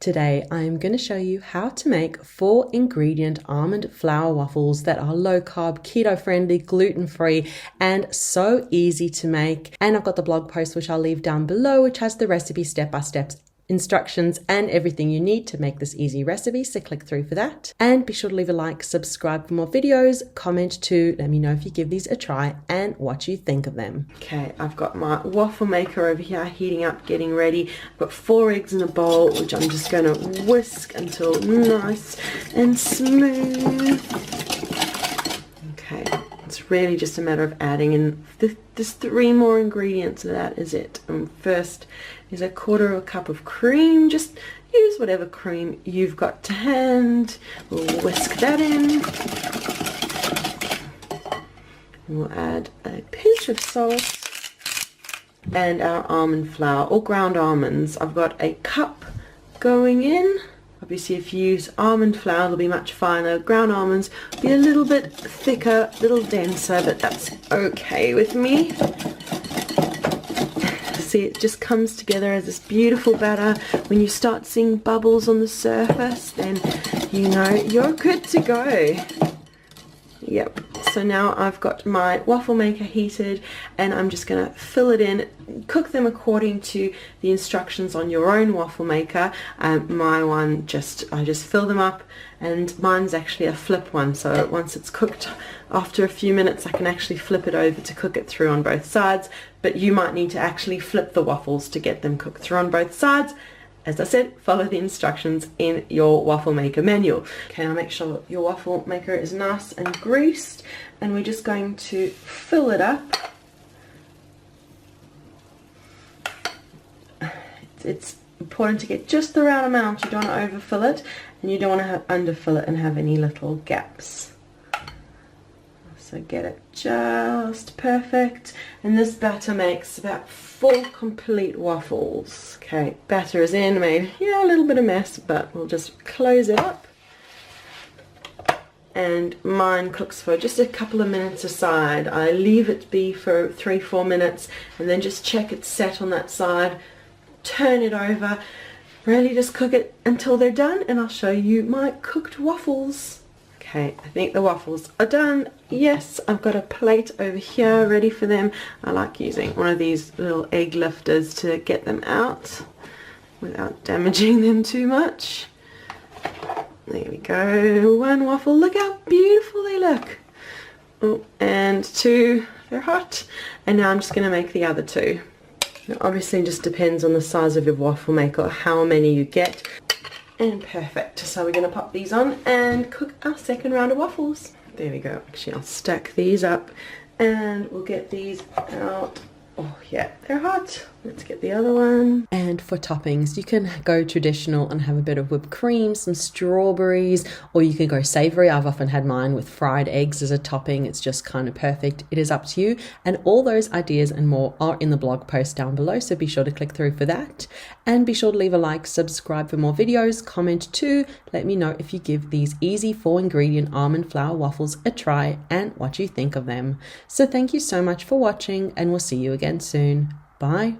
Today, I am going to show you how to make 4-ingredient almond flour waffles that are low-carb, keto-friendly, gluten-free, and so easy to make. And I've got the blog post, which I'll leave down below, which has the recipe step-by-step instructions and everything you need to make this easy recipe, so click through for that. And be sure to leave a like, subscribe for more videos, comment too, let me know if you give these a try and what you think of them. Okay, I've got my waffle maker over here heating up, getting ready. I've got 4 eggs in a bowl, which I'm just going to whisk until nice and smooth. Okay, it's really just a matter of adding in there's 3 more ingredients, and that is it. First is 1/4 cup of cream. Just use whatever cream you've got to hand. We'll whisk that in. We'll add a pinch of salt and our almond flour or ground almonds. I've got a cup going in. Obviously, if you use almond flour, it'll be much finer. Ground almonds will be a little bit thicker, a little denser, but that's okay with me. See, it just comes together as this beautiful batter. When you start seeing bubbles on the surface, then you know you're good to go. Yep, so now I've got my waffle maker heated and I'm just going to fill it in. Cook them according to the instructions on your own waffle maker. My one, I just fill them up, and mine's actually a flip one, so once it's cooked, after a few minutes I can actually flip it over to cook it through on both sides. But you might need to actually flip the waffles to get them cooked through on both sides. As I said, follow the instructions in your waffle maker manual. Okay, now make sure your waffle maker is nice and greased, and we're just going to fill it up. It's important to get just the right amount. You don't want to overfill it, and you don't want to underfill it and have any little gaps. So get it just perfect, and this batter makes about 4 complete waffles. Okay, batter is in, made a little bit of mess, but we'll just close it up. And mine cooks for just a couple of minutes aside. I leave it be for 3-4 minutes, and then just check it's set on that side. Turn it over, really just cook it until they're done, and I'll show you my cooked waffles. Okay, I think the waffles are done. Yes, I've got a plate over here ready for them. I like using one of these little egg lifters to get them out without damaging them too much. There we go, 1 waffle. Look how beautiful they look. Oh, and 2, they're hot. And now I'm just going to make the other 2. It obviously just depends on the size of your waffle maker, how many you get. And perfect. So we're going to pop these on and cook our second round of waffles. There we go. Actually, I'll stack these up and we'll get these out. Oh yeah, they're hot. Let's get the other one. And for toppings, you can go traditional and have a bit of whipped cream, some strawberries, or you can go savory. I've often had mine with fried eggs as a topping. It's just kind of perfect. It is up to you. And all those ideas and more are in the blog post down below, so be sure to click through for that. And be sure to leave a like, subscribe for more videos, comment too. Let me know if you give these easy 4-ingredient almond flour waffles a try and what you think of them. So thank you so much for watching, and we'll see you again soon. Bye.